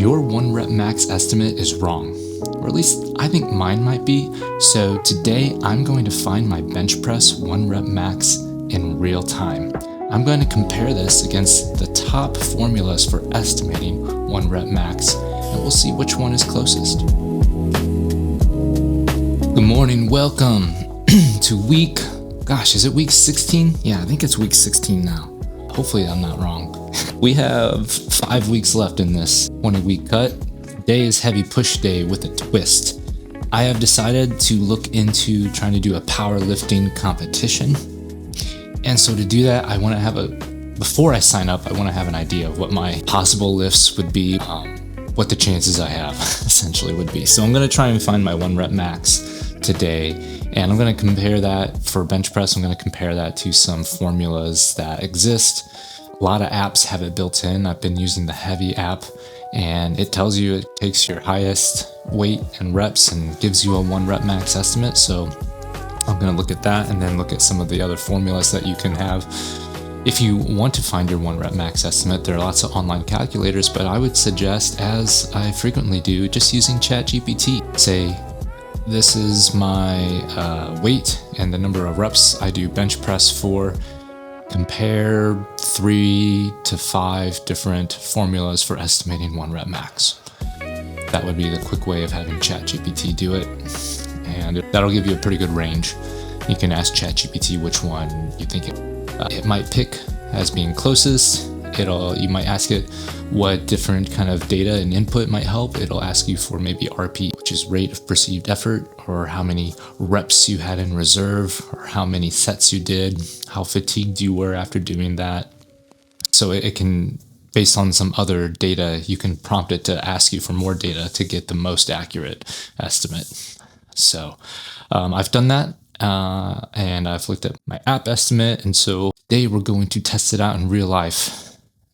your 1 rep max estimate is wrong, or at least I think mine might be. So today I'm going to find my bench press 1 rep max in real time. I'm going to compare this against the top formulas for estimating 1 rep max, and we'll see which one is closest. Good morning, welcome to week 16? Yeah, I think it's week 16 now. Hopefully I'm not wrong. We have 5 weeks left in this 20-week cut. Today is heavy push day with a twist. I have decided to look into trying to do a powerlifting competition. And so to do that, before I sign up, I want to have an idea of what my possible lifts would be, what the chances I have essentially would be. So I'm going to try and find my 1 rep max today, and I'm going to compare that for bench press. I'm going to compare that to some formulas that exist. A lot of apps have it built in. I've been using the Heavy app, and it tells you, it takes your highest weight and reps and gives you a 1 rep max estimate. So I'm going to look at that and then look at some of the other formulas that you can have. If you want to find your 1 rep max estimate, there are lots of online calculators, but I would suggest, as I frequently do, just using ChatGPT. Say, this is my weight and the number of reps I do bench press for. Compare 3 to 5 different formulas for estimating 1 rep max. That would be the quick way of having ChatGPT do it. And that'll give you a pretty good range. You can ask ChatGPT which one you think it might pick as being closest. You might ask it what different kind of data and input might help. It'll ask you for maybe RP, which is rate of perceived effort, or how many reps you had in reserve, or how many sets you did, how fatigued you were after doing that. So it can, based on some other data, you can prompt it to ask you for more data to get the most accurate estimate. So I've done that, and I've looked at my app estimate, and so today we're going to test it out in real life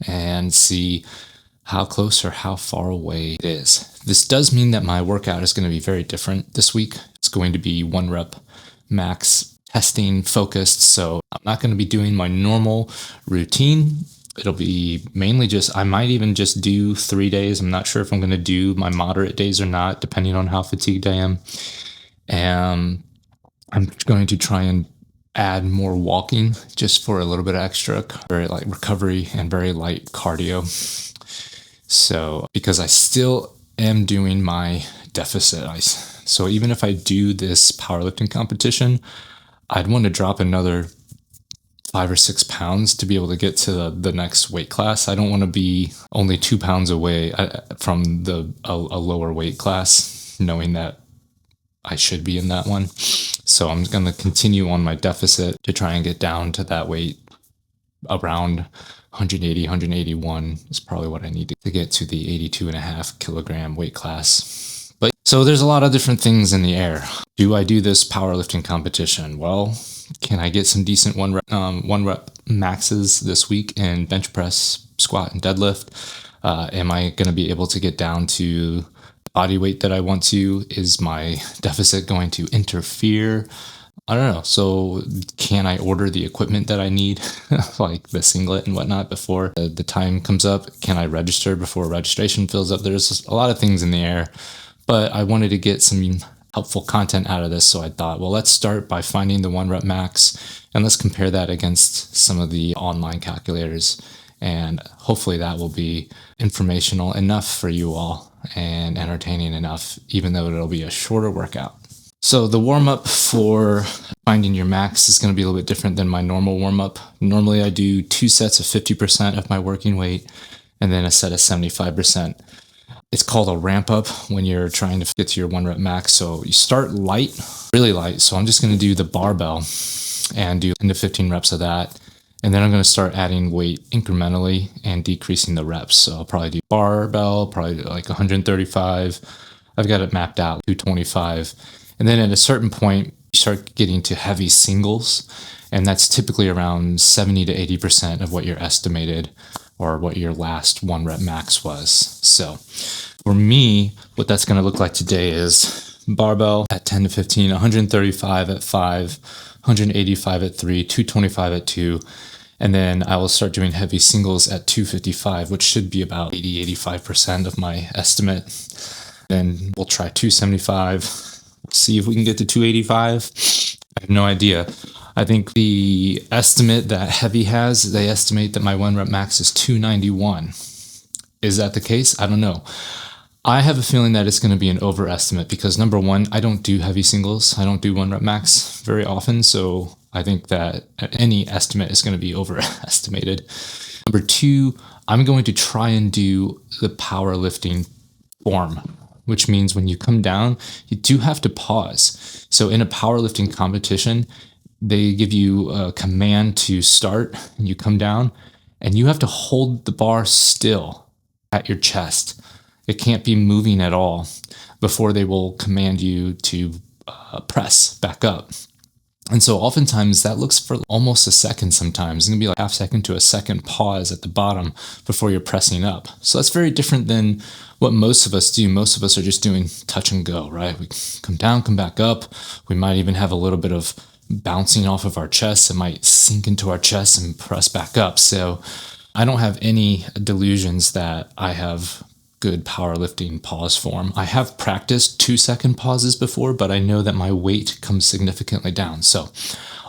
and see how close or how far away it is. This does mean that my workout is going to be very different this week. It's going to be 1 rep max testing focused, so I'm not going to be doing my normal routine. It'll be mainly I might even just do 3 days. I'm not sure if I'm going to do my moderate days or not, depending on how fatigued I am. And I'm going to try and add more walking just for a little bit of extra, very light recovery and very light cardio. So, because I still am doing my deficit, so even if I do this powerlifting competition, I'd want to drop another 5 or 6 pounds to be able to get to the next weight class. I don't want to be only 2 pounds away from a lower weight class, knowing that I should be in that one. So I'm going to continue on my deficit to try and get down to that weight. Around 180, 181 is probably what I need to get to the 82.5 kilogram weight class. But so there's a lot of different things in the air. Do I do this powerlifting competition? Well, can I get some decent 1 rep maxes this week in bench press, squat, and deadlift? Am I going to be able to get down to body weight that I want to? Is my deficit going to interfere? I don't know. So can I order the equipment that I need, like the singlet and whatnot, before the time comes up? Can I register before registration fills up? There's a lot of things in the air, but I wanted to get some helpful content out of this. So I thought, well, let's start by finding the 1 rep max, and let's compare that against some of the online calculators. And hopefully that will be informational enough for you all and entertaining enough, even though it'll be a shorter workout. So the warm-up for finding your max is going to be a little bit different than my normal warm-up. Normally I do 2 sets of 50% of my working weight and then a set of 75%. It's called a ramp up when you're trying to get to your 1 rep max. So you start light, really light. So I'm just going to do the barbell and do 10 to 15 reps of that. And then I'm going to start adding weight incrementally and decreasing the reps. So I'll probably do barbell, probably like 135. I've got it mapped out, 225. And then at a certain point, you start getting to heavy singles. And that's typically around 70 to 80% of what your estimated or what your last 1 rep max was. So for me, what that's going to look like today is barbell at 10 to 15, 135 at 5, 185 at 3, 225 at 2, And then I will start doing heavy singles at 255, which should be about 80-85% of my estimate. Then we'll try 275. We'll see if we can get to 285. I have no idea. I think the estimate that Heavy has, they estimate that my 1 rep max is 291. Is that the case? I don't know. I have a feeling that it's going to be an overestimate because number one, I don't do heavy singles. I don't do 1 rep max very often. So I think that any estimate is going to be overestimated. Number two, I'm going to try and do the powerlifting form, which means when you come down, you do have to pause. So in a powerlifting competition, they give you a command to start and you come down and you have to hold the bar still at your chest. It can't be moving at all before they will command you to press back up. And so oftentimes that looks for almost a second sometimes. It's going to be like half second to a second pause at the bottom before you're pressing up. So that's very different than what most of us do. Most of us are just doing touch and go, right? We come down, come back up. We might even have a little bit of bouncing off of our chest. It might sink into our chest and press back up. So I don't have any delusions that I have good powerlifting pause form. I have practiced 2-second pauses before, but I know that my weight comes significantly down. So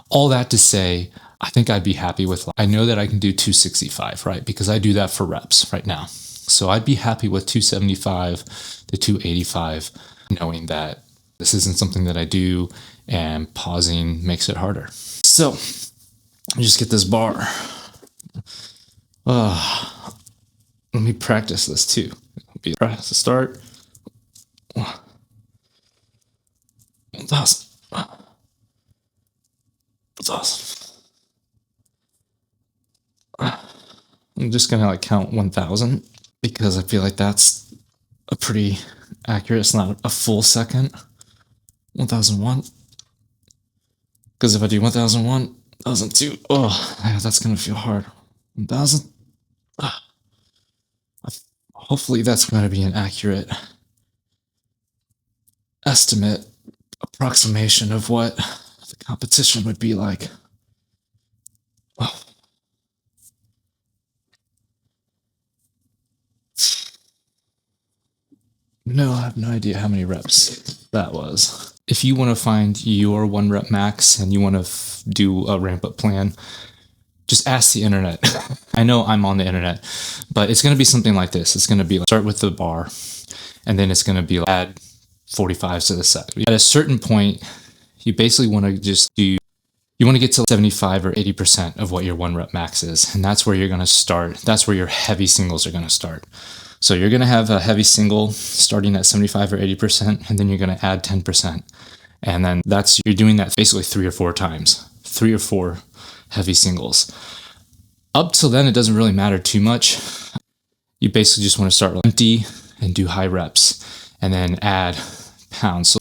all that to say, I think I'd be happy with, I know that I can do 265, right? Because I do that for reps right now. So I'd be happy with 275 to 285, knowing that this isn't something that I do and pausing makes it harder. So just get this bar. Let me practice this too. Press to start. 1,000. 1,000. I'm just gonna count 1,000 because I feel like that's a pretty accurate. It's not a full second. 1,001. Because if I do 1,001, 1,002, that's gonna feel hard. 1,000. Hopefully that's going to be an accurate estimate, approximation of what the competition would be like. No, I have no idea how many reps that was. If you want to find your 1 rep max and you want to do a ramp up plan, just ask the internet. I know I'm on the internet, but it's going to be something like this. It's going to be like start with the bar, and then it's going to be like add 45s to the set. At a certain point, you basically want to you want to get to 75 or 80% of what your 1 rep max is. And that's where you're going to start. That's where your heavy singles are going to start. So you're going to have a heavy single starting at 75 or 80%, and then you're going to add 10%. And then you're doing that basically 3 or 4 times, 3 or 4 heavy singles. Up till then, it doesn't really matter too much. You basically just want to start empty and do high reps and then add pounds. So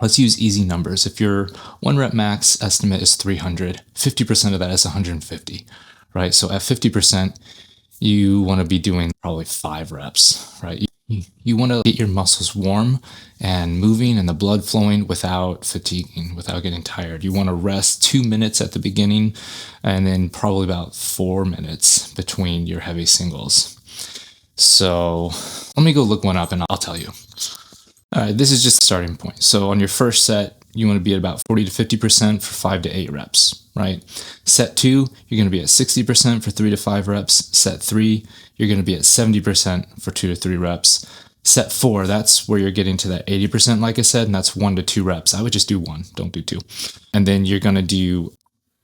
let's use easy numbers. If your 1 rep max estimate is 300, 50% of that is 150, right? So at 50%, you want to be doing probably 5 reps, right? You want to get your muscles warm and moving and the blood flowing without fatiguing, without getting tired. You want to rest 2 minutes at the beginning and then probably about 4 minutes between your heavy singles. So let me go look one up and I'll tell you. All right, this is just the starting point. So on your first set, you want to be at about 40 to 50% for 5 to 8 reps, right? Set 2, you're going to be at 60% for 3 to 5 reps. Set 3, you're going to be at 70% for 2 to 3 reps. Set 4, that's where you're getting to that 80%, like I said, and that's 1 to 2 reps. I would just do 1, don't do 2. And then you're going to do,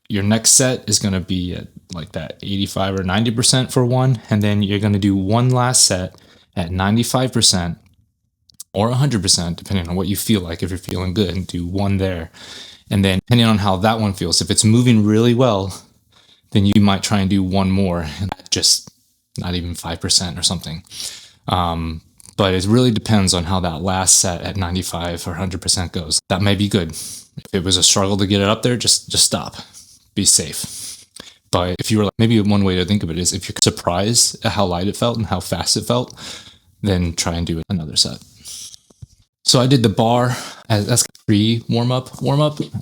your next set is going to be at like that 85 or 90% for 1, and then you're going to do one last set at 95%. Or 100%, depending on what you feel like. If you're feeling good, and do 1 there. And then depending on how that one feels, if it's moving really well, then you might try and do 1 more, and just not even 5% or something. But it really depends on how that last set at 95 or 100% goes. That may be good. If it was a struggle to get it up there, just stop. Be safe. But if you were like, maybe one way to think of it is if you're surprised at how light it felt and how fast it felt, then try and do another set. So I did the bar as that's pre warm up,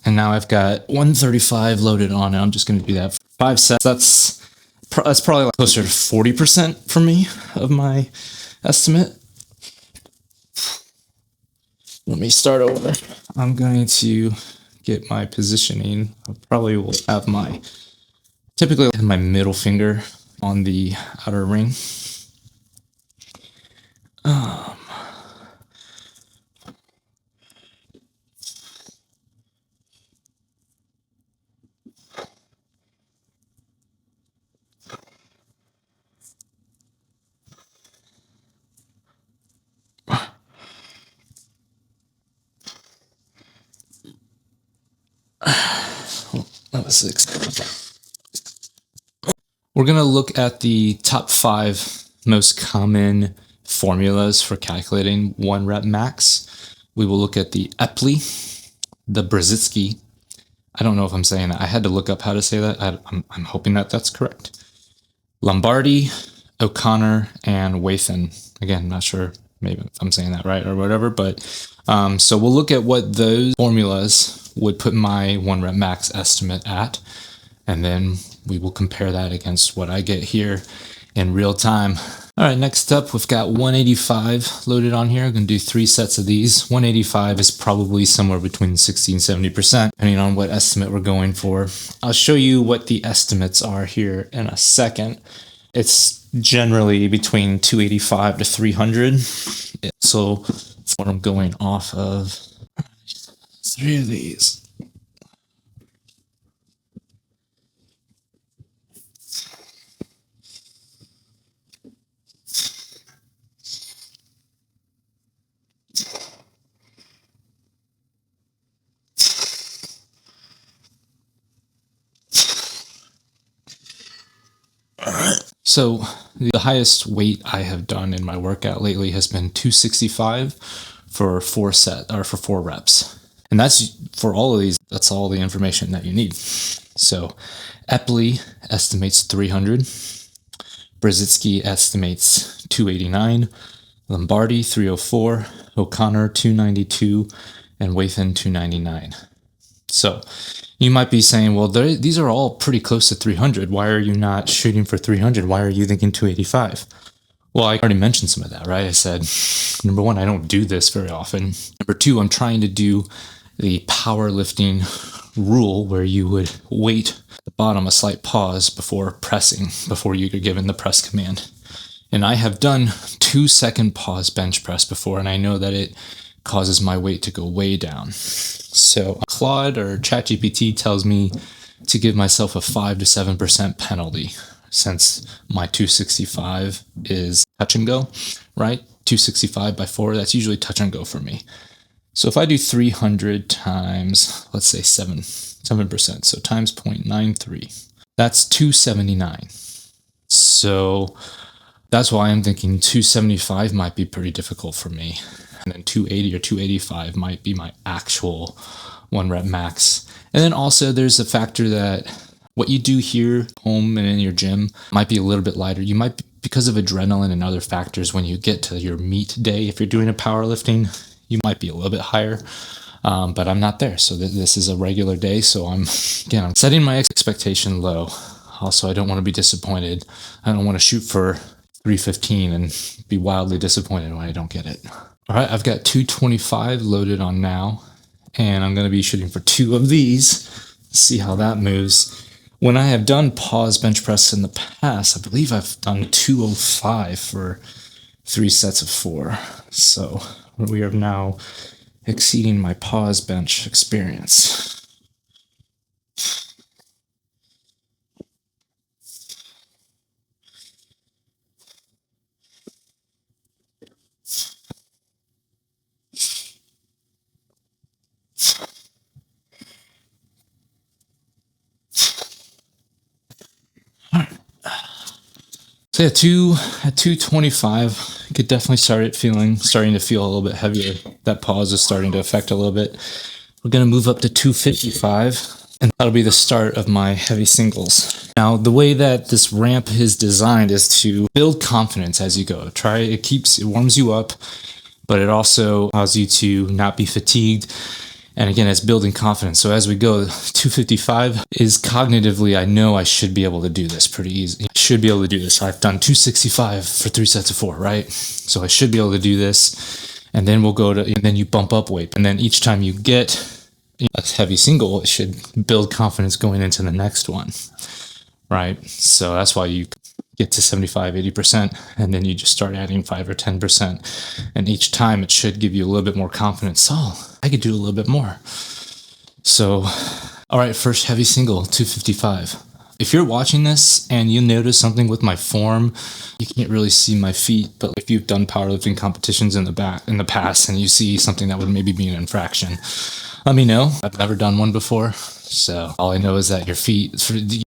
and now I've got 135 loaded on, and I'm just going to do that for 5 sets. That's probably like closer to 40% for me of my estimate. Let me start over. I'm going to get my positioning. I probably will have typically have my middle finger on the outer ring. That was 6. We're going to look at the top 5 most common formulas for calculating 1 rep max. We will look at the Epley, the Brzycki. I don't know if I'm saying that. I had to look up how to say that. I'm hoping that that's correct. Lombardi, O'Connor, and Wathan. Again, not sure maybe if I'm saying that right or whatever, but so we'll look at what those formulas would put my 1 rep max estimate at, and then we will compare that against what I get here in real time. All right, next up, we've got 185 loaded on here. I'm going to do 3 sets of these. 185 is probably somewhere between 60 and 70%, depending on what estimate we're going for. I'll show you what the estimates are here in a second. It's generally between 285 to 300. So that's what I'm going off of. 3 of these. So the highest weight I have done in my workout lately has been 265 for 4 reps. And that's for all of these, that's all the information that you need. So Epley estimates 300, Brzycki estimates 289, Lombardi 304, O'Connor 292, and Wathan 299. So you might be saying, well, these are all pretty close to 300. Why are you not shooting for 300? Why are you thinking 285? Well, I already mentioned some of that, right? I said, number 1, I don't do this very often. Number 2, I'm trying to do the powerlifting rule where you would wait at the bottom, a slight pause before pressing, before you're given the press command. And I have done 2-second pause bench press before, and I know that it causes my weight to go way down. So Claude or ChatGPT tells me to give myself a 5 to 7% penalty, since my 265 is touch and go, right? 265 by 4, that's usually touch and go for me. So if I do 300 times, let's say 7%, so times 0.93, that's 279. So that's why I'm thinking 275 might be pretty difficult for me. And then 280 or 285 might be my actual 1 rep max. And then also there's the factor that what you do here, home and in your gym, might be a little bit lighter. You might, because of adrenaline and other factors, when you get to your meet day, if you're doing a powerlifting, you might be a little bit higher. But I'm not there. So this is a regular day. So I'm setting my expectation low. Also, I don't want to be disappointed. I don't want to shoot for 315 and be wildly disappointed when I don't get it. All right, I've got 225 loaded on now, and I'm going to be shooting for 2 of these. See how that moves. When I have done pause bench press in the past, I believe I've done 205 for 3 sets of 4. So we are now exceeding my pause bench experience. So yeah, at 225, you could definitely starting to feel a little bit heavier. That pause is starting to affect a little bit. We're going to move up to 255, and that'll be the start of my heavy singles. Now, the way that this ramp is designed is to build confidence as you go. It warms you up, but it also allows you to not be fatigued And again, it's building confidence. So as we go, 255 is cognitively, I know I should be able to do this pretty easy. I should be able to do this. I've done 265 for 3 sets of 4, right? So I should be able to do this. And then we'll go to, and then you bump up weight. And then each time you get a heavy single, it should build confidence going into the next one, right? So that's why you get to 75, 80%, and then you just start adding 5 or 10%. And each time it should give you a little bit more confidence. Oh, I could do a little bit more. So, all right, first heavy single, 255. If you're watching this and you notice something with my form, you can't really see my feet, but if you've done powerlifting competitions in the past and you see something that would maybe be an infraction, let me know. I've never done one before. So all I know is that your feet,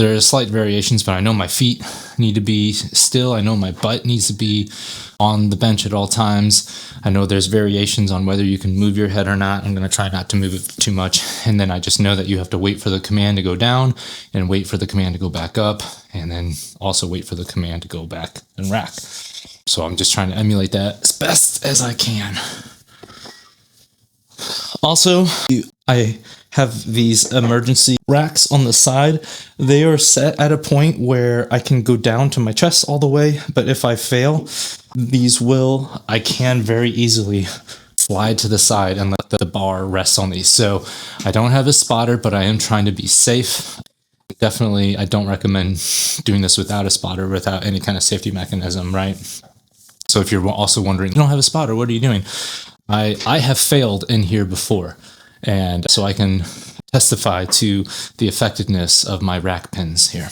there are slight variations, but I know my feet need to be still. I know my butt needs to be on the bench at all times. I know there's variations on whether you can move your head or not. I'm going to try not to move it too much. And then I just know that you have to wait for the command to go down and wait for the command to go back up, and then also wait for the command to go back and rack. So I'm just trying to emulate that as best as I can. Also, I have these emergency racks on the side. They are set at a point where I can go down to my chest all the way, but if I fail, I can very easily slide to the side and let the bar rest on these. So I don't have a spotter, but I am trying to be safe. Definitely, I don't recommend doing this without a spotter, without any kind of safety mechanism, right? So if you're also wondering, you don't have a spotter, what are you doing? I have failed in here before, and so I can testify to the effectiveness of my rack pins here.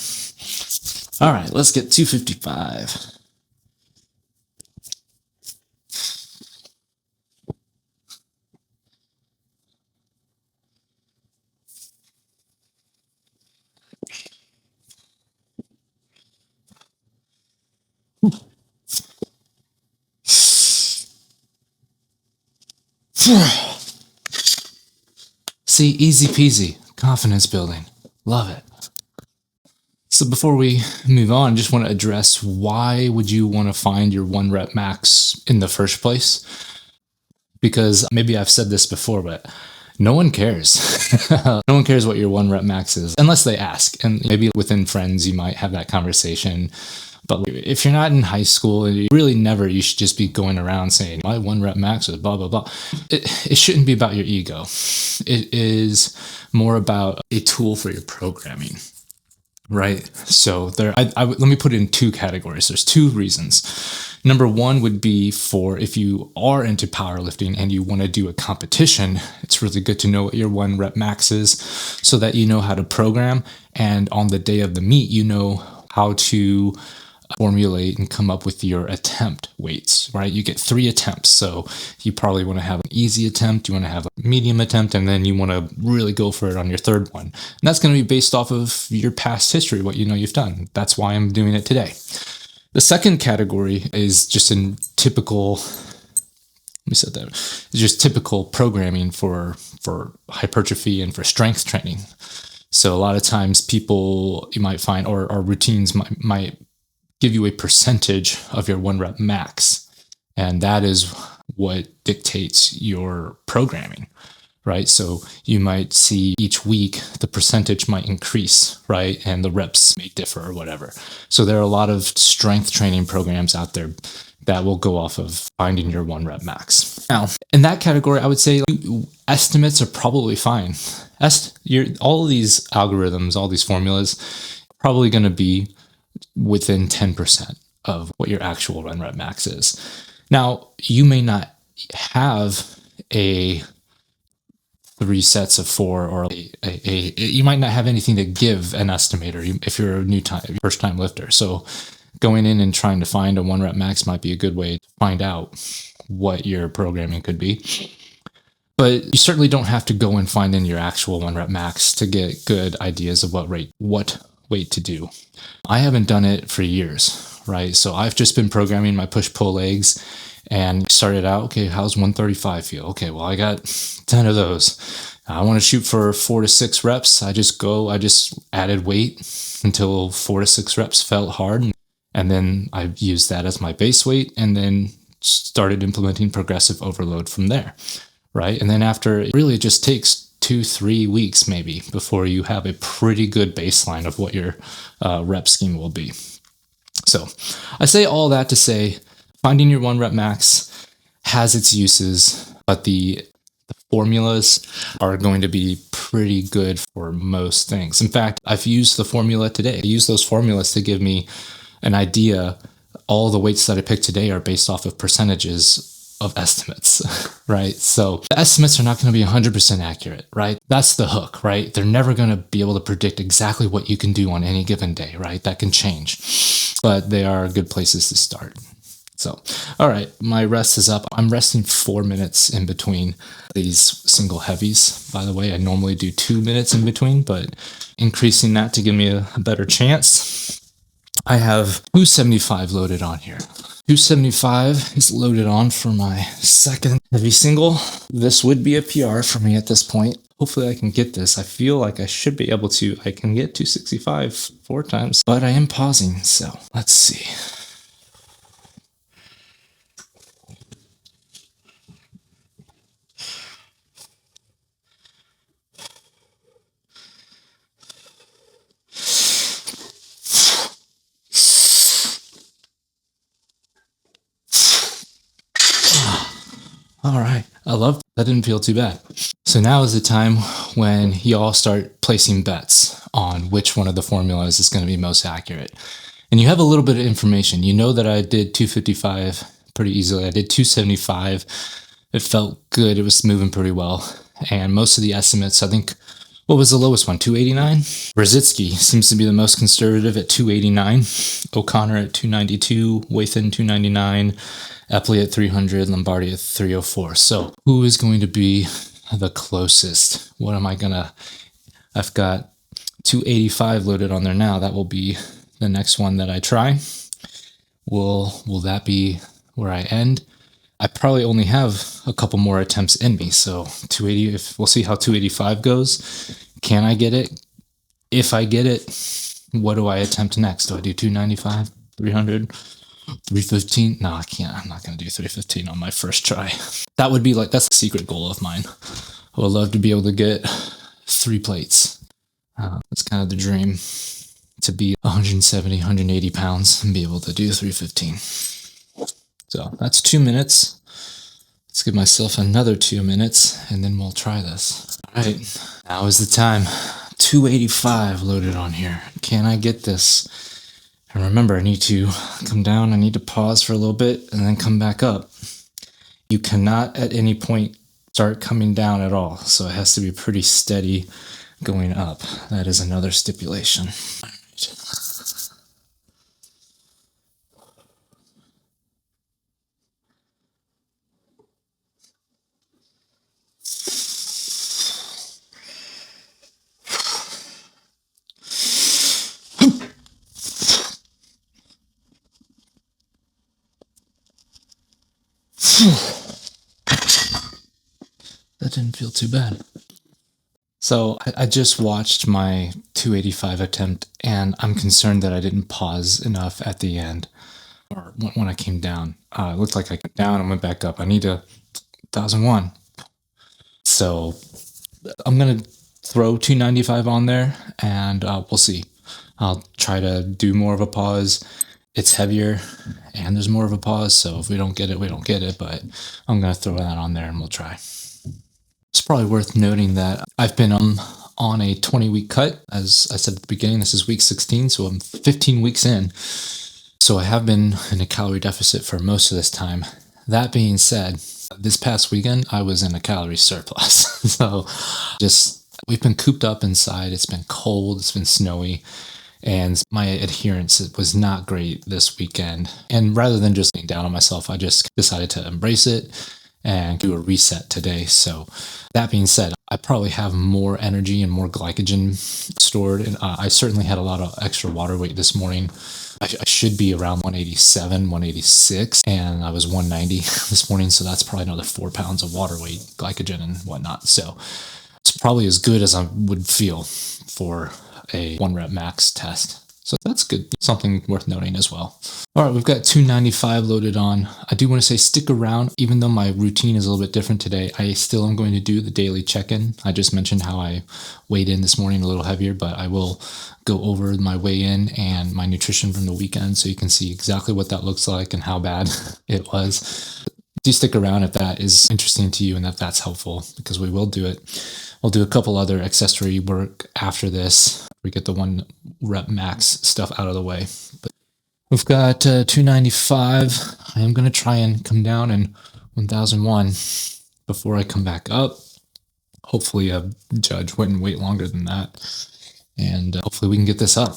All right, let's get 255. See, easy peasy, confidence building. Love it. So before we move on, I just want to address, why would you want to find your 1 rep max in the first place? Because maybe I've said this before, but no one cares. No one cares what your 1 rep max is, unless they ask. And maybe within friends, you might have that conversation. But if you're not in high school, and you should just be going around saying, my 1 rep max is blah, blah, blah. It shouldn't be about your ego. It is more about a tool for your programming, right? So let me put it in 2 categories. There's 2 reasons. Number 1 would be for if you are into powerlifting and you want to do a competition, it's really good to know what your 1 rep max is so that you know how to program. And on the day of the meet, you know how to formulate and come up with your attempt weights, right? You get 3 attempts. So you probably want to have an easy attempt, you want to have a medium attempt, and then you want to really go for it on your 3rd one. And that's going to be based off of your past history, what you know you've done. That's why I'm doing it today. The second category is just in typical, it's just typical programming for hypertrophy and for strength training. So a lot of times people, you might find, or routines might give you a percentage of your 1 rep max. And that is what dictates your programming, right? So you might see each week the percentage might increase, right? And the reps may differ or whatever. So there are a lot of strength training programs out there that will go off of finding your 1 rep max. Now, in that category, I would say estimates are probably fine. All of these algorithms, all these formulas, probably going to be within 10% of what your actual 1 rep max is. Now, you may not have a 3 sets of 4, or you might not have anything to give an estimator if you're a first time lifter. So going in and trying to find a 1 rep max might be a good way to find out what your programming could be. But you certainly don't have to go and find in your actual 1 rep max to get good ideas of what weight to do. I haven't done it for years, right? So I've just been programming my push-pull legs and started out, okay, how's 135 feel? Okay, well, I got 10 of those. I want to shoot for 4 to 6 reps. I just added weight until 4 to 6 reps felt hard. And then I used that as my base weight and then started implementing progressive overload from there, right? And then after, it really just takes 2-3 weeks maybe before you have a pretty good baseline of what your rep scheme will be. So I say all that to say, finding your 1 rep max has its uses, but the formulas are going to be pretty good for most things. In fact, I've used the formula today. I use those formulas to give me an idea. All the weights that I picked today are based off of percentages of estimates, right? So the estimates are not going to be 100% accurate, right? That's the hook, right? They're never going to be able to predict exactly what you can do on any given day, right? That can change, but they are good places to start. So, all right, my rest is up. I'm resting 4 minutes in between these single heavies. By the way, I normally do 2 minutes in between, but increasing that to give me a better chance. I have 275 loaded on here. 275 is loaded on for my second heavy single. This would be a PR for me at this point. Hopefully I can get this. I feel like I should be able to. I can get 265 4 times, but I am pausing, so let's see. All right, I love that. Didn't feel too bad. So now is the time when you all start placing bets on which one of the formulas is going to be most accurate. And you have a little bit of information. You know that I did 255 pretty easily. I did 275. It felt good. It was moving pretty well. And most of the estimates, I think, what was the lowest one? 289? Brzycki seems to be the most conservative at 289. O'Connor at 292. Wathan 299. Epley at 300, Lombardi at 304. So who is going to be the closest? What am I gonna, I've got 285 loaded on there now. That will be the next one that I try. Will that be where I end? I probably only have a couple more attempts in me. So 280, we'll see how 285 goes. Can I get it? If I get it, what do I attempt next? Do I do 295, 300? 315? No, I can't. I'm not going to do 315 on my first try. That would be like, that's a secret goal of mine. I would love to be able to get 3 plates. That's kind of the dream, to be 170, 180 pounds and be able to do 315. So that's 2 minutes. Let's give myself another 2 minutes and then we'll try this. All right, now is the time. 285 loaded on here. Can I get this? And remember, I need to come down, I need to pause for a little bit and then come back up. You cannot at any point start coming down at all. So it has to be pretty steady going up. That is another stipulation. All right. That didn't feel too bad. So I just watched my 285 attempt and I'm concerned that I didn't pause enough at the end or when I came down. It looked like I came down and went back up. I need to 1,001. So I'm going to throw 295 on there and we'll see. I'll try to do more of a pause. It's heavier and there's more of a pause. So if we don't get it, we don't get it. But I'm going to throw that on there and we'll try. It's probably worth noting that I've been on a 20-week cut. As I said at the beginning, this is week 16, so I'm 15 weeks in. So I have been in a calorie deficit for most of this time. That being said, this past weekend, I was in a calorie surplus. So we've been cooped up inside. It's been cold. It's been snowy. And my adherence was not great this weekend. And rather than just being down on myself, I just decided to embrace it and do a reset today. So that being said, I probably have more energy and more glycogen stored. And I certainly had a lot of extra water weight this morning. I should be around 187, 186, and I was 190 this morning. So that's probably another 4 pounds of water weight, glycogen and whatnot. So it's probably as good as I would feel for a 1 rep max test. So that's good. Something worth noting as well. All right, we've got 295 loaded on. I do want to say stick around. Even though my routine is a little bit different today, I still am going to do the daily check-in. I just mentioned how I weighed in this morning a little heavier, but I will go over my weigh-in and my nutrition from the weekend so you can see exactly what that looks like and how bad it was. Do stick around if that is interesting to you and if that's helpful, because we will do it. We'll do a couple other accessory work after this. We get the 1 rep max stuff out of the way. But we've got 295. I am going to try and come down in 1001 before I come back up. Hopefully a judge wouldn't wait longer than that. And hopefully we can get this up.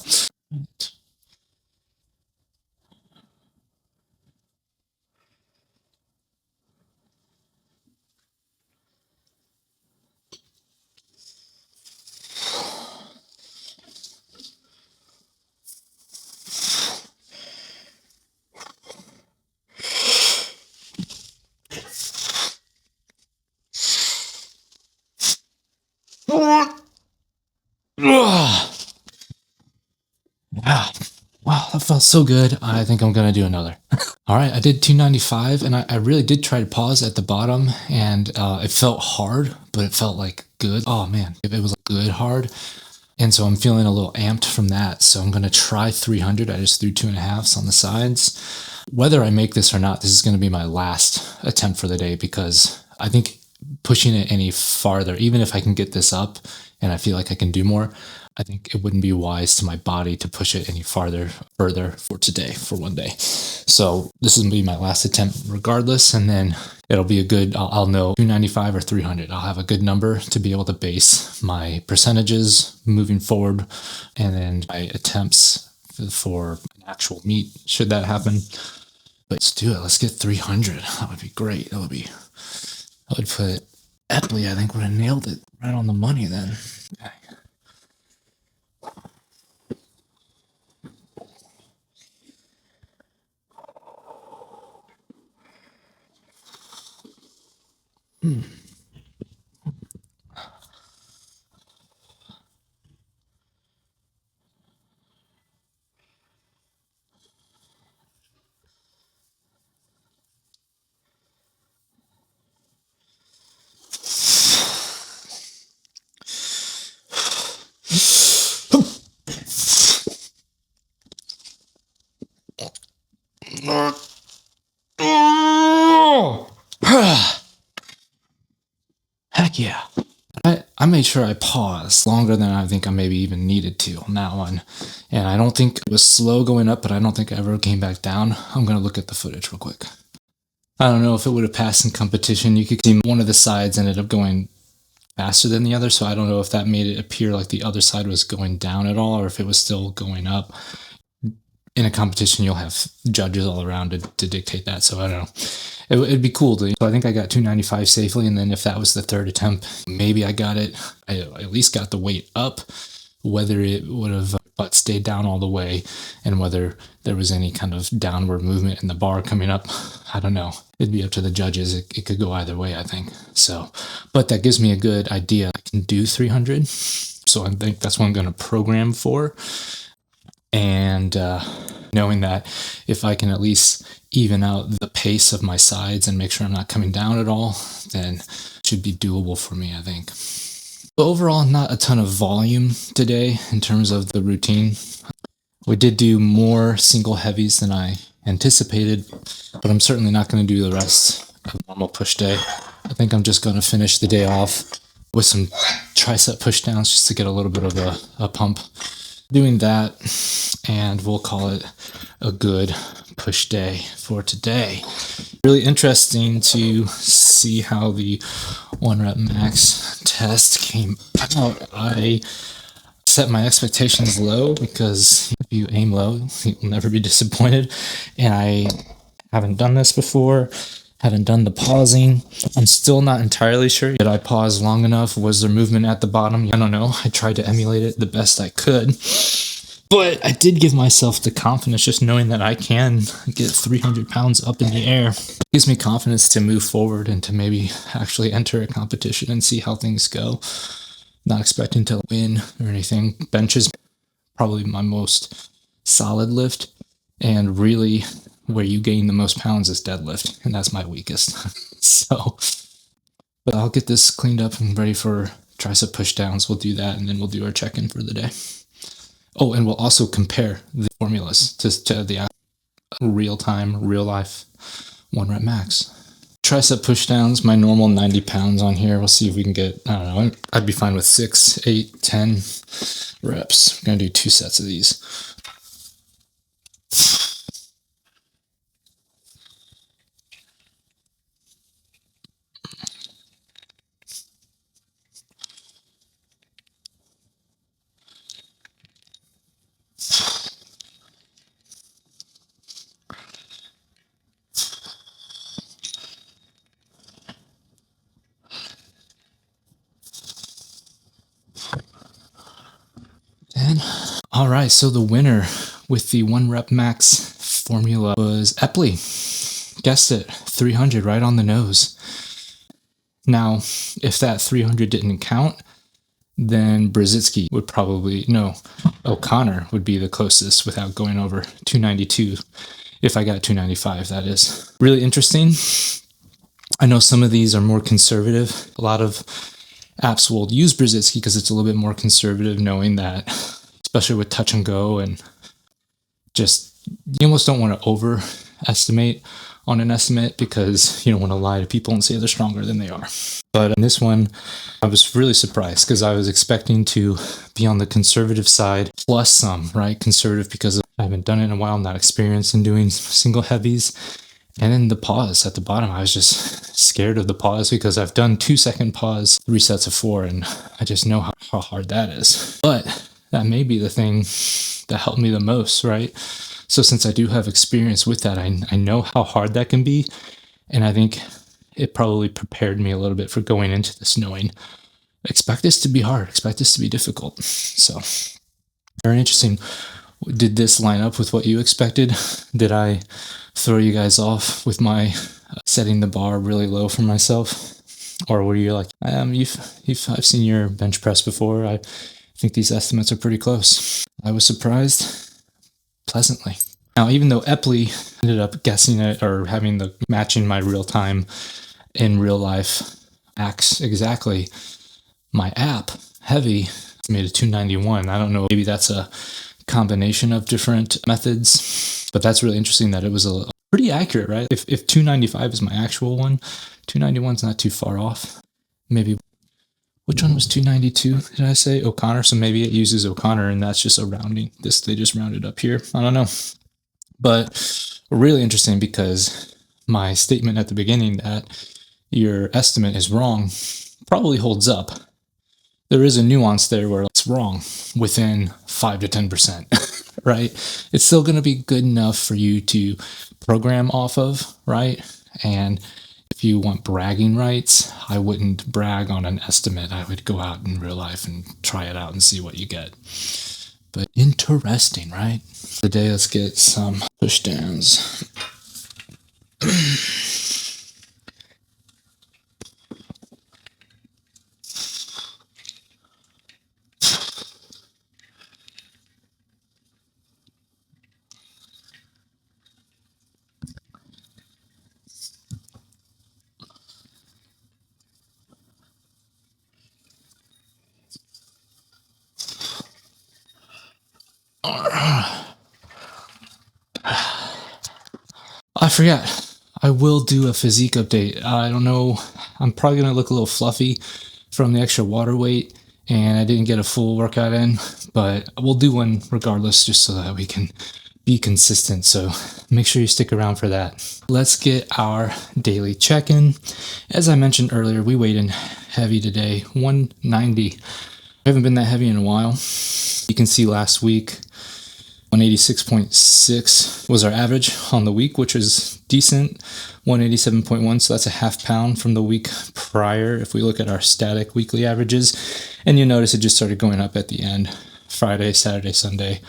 Yeah. Wow, that felt so good. I think I'm going to do another. All right, I did 295, and I really did try to pause at the bottom, and it felt hard, but it felt like good. Oh man, it was good hard. And so I'm feeling a little amped from that. So I'm going to try 300. I just threw 2.5s on the sides. Whether I make this or not, this is going to be my last attempt for the day, because I think pushing it any farther, even if I can get this up and I feel like I can do more, I think it wouldn't be wise to my body to push it any further for today, for one day. So this is going to be my last attempt regardless, and then it'll be a good, I'll know 295 or 300. I'll have a good number to be able to base my percentages moving forward, and then my attempts for an actual meet, should that happen. But let's do it. Let's get 300. That would be great. I would put Epley, I think, would have nailed it right on the money then. Okay. Heck yeah. I made sure I paused longer than I think I maybe even needed to on that one. And I don't think it was slow going up, but I don't think I ever came back down. I'm going to look at the footage real quick. I don't know if it would have passed in competition. You could see one of the sides ended up going faster than the other, so I don't know if that made it appear like the other side was going down at all or if it was still going up. In a competition, you'll have judges all around to dictate that, so I don't know. It'd be cool to. So I think I got 295 safely, and then if that was the third attempt, maybe I got it. I at least got the weight up. Whether it would have but stayed down all the way, and whether there was any kind of downward movement in the bar coming up, I don't know. It'd be up to the judges. It could go either way, I think. So, but that gives me a good idea. I can do 300, so I think that's what I'm going to program for. And knowing that if I can at least even out the pace of my sides and make sure I'm not coming down at all, then it should be doable for me, I think. But overall, not a ton of volume today in terms of the routine. We did do more single heavies than I anticipated, but I'm certainly not going to do the rest of a normal push day. I think I'm just going to finish the day off with some tricep push downs just to get a little bit of a pump. Doing that, and we'll call it a good push day for today. Really interesting to see how the 1 rep max test came out. I set my expectations low because if you aim low, you'll never be disappointed. And I haven't done this before. Haven't done the pausing. I'm still not entirely sure. Did I pause long enough? Was there movement at the bottom? I don't know. I tried to emulate it the best I could. But I did give myself the confidence just knowing that I can get 300 pounds up in the air. It gives me confidence to move forward and to maybe actually enter a competition and see how things go. Not expecting to win or anything. Bench is probably my most solid lift, and really where you gain the most pounds is deadlift, and that's my weakest. So, but I'll get this cleaned up and ready for tricep push downs. We'll do that, and then we'll do our check-in for the day. Oh, and we'll also compare the formulas to the real-time, real-life 1 rep max. Tricep push downs, my normal 90 pounds on here. We'll see if we can get, I don't know, I'd be fine with 6, 8, 10 reps. I'm going to do 2 sets of these. All right, so the winner with the 1 rep max formula was Epley. Guessed it, 300, right on the nose. Now, if that 300 didn't count, then Brzycki would probably, no, O'Connor would be the closest without going over 292. If I got 295, that is. Really interesting. I know some of these are more conservative. A lot of apps will use Brzycki because it's a little bit more conservative, knowing that, especially with touch and go, and just you almost don't want to overestimate on an estimate because you don't want to lie to people and say they're stronger than they are. But in this one, I was really surprised because I was expecting to be on the conservative side plus some, right? Conservative because I haven't done it in a while, I'm not experienced in doing single heavies. And then the pause at the bottom, I was just scared of the pause because I've done 2-second pause, 3 sets of 4, and I just know how hard that is. But that may be the thing that helped me the most, right? So since I do have experience with that, I know how hard that can be. And I think it probably prepared me a little bit for going into this, knowing expect this to be hard, expect this to be difficult. So very interesting. Did this line up with what you expected? Did I throw you guys off with my setting the bar really low for myself? Or were you like, I've seen your bench press before. I think these estimates are pretty close. I was surprised pleasantly. Now, even though Epley ended up guessing it or having the matching my real time in real life acts exactly, my app, Heavy, made a 291. I don't know, maybe that's a combination of different methods, but that's really interesting that it was a pretty accurate, right? If 295 is my actual one, 291 is not too far off. Maybe, which one was 292? Did I say O'Connor? So maybe it uses O'Connor and that's just a rounding. They just rounded up here. I don't know. But really interesting because my statement at the beginning that your estimate is wrong probably holds up. There is a nuance there where it's wrong within 5 to 10%, right? It's still going to be good enough for you to program off of, right? And if you want bragging rights, I wouldn't brag on an estimate. I would go out in real life and try it out and see what you get. But interesting, right? Today, let's get some push downs. I forgot. I will do a physique update. I don't know. I'm probably going to look a little fluffy from the extra water weight, and I didn't get a full workout in, but we'll do one regardless just so that we can be consistent. So make sure you stick around for that. Let's get our daily check-in. As I mentioned earlier, we weighed in heavy today, 190. I haven't been that heavy in a while. You can see last week, 186.6 was our average on the week, which was decent. 187.1, so that's a half pound from the week prior if we look at our static weekly averages. And you notice it just started going up at the end. Friday, Saturday, Sunday.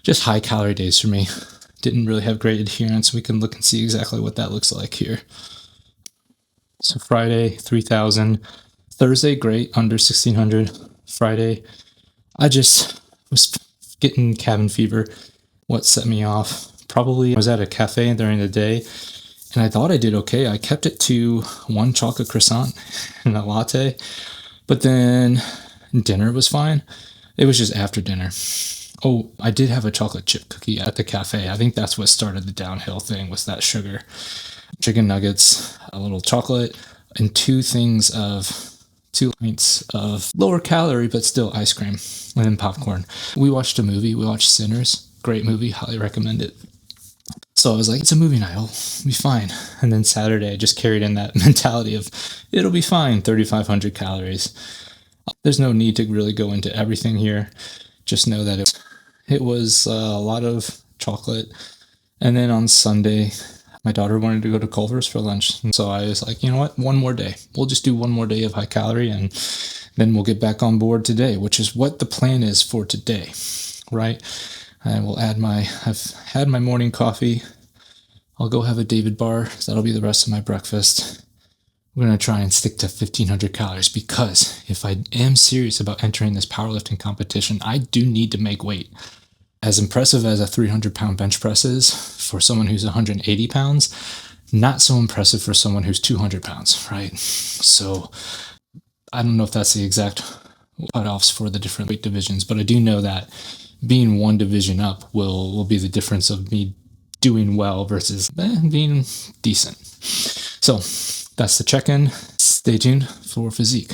Just high calorie days for me. Didn't really have great adherence. We can look and see exactly what that looks like here. So Friday, 3,000. Thursday, great, under 1,600. Friday, I just was getting cabin fever. what set me off. Probably I was at a cafe during the day and I thought I did okay. I kept it to one chocolate croissant and a latte, but then dinner was fine. It was just after dinner. Oh, I did have a chocolate chip cookie at the cafe. I think that's what started the downhill thing, was that sugar. Chicken nuggets, a little chocolate, and 2 pints of lower calorie but still ice cream, and then popcorn. We watched a movie. We watched Sinners. Great movie. Highly recommend it. So I was like, it's a movie night. I'll be fine. And then Saturday, I just carried in that mentality of it'll be fine. 3,500 calories. There's no need to really go into everything here. Just know that it was a lot of chocolate. And then on Sunday, my daughter wanted to go to Culver's for lunch. And so I was like, you know what? One more day. We'll just do one more day of high calorie and then we'll get back on board today, which is what the plan is for today, right? I've had my morning coffee. I'll go have a David bar. So that'll be the rest of my breakfast. We're going to try and stick to 1,500 calories because if I am serious about entering this powerlifting competition, I do need to make weight. As impressive as a 300-pound bench press is for someone who's 180 pounds, not so impressive for someone who's 200 pounds, right? So I don't know if that's the exact cutoffs for the different weight divisions, but I do know that being one division up will be the difference of me doing well versus being decent. So that's the check-in. Stay tuned for physique.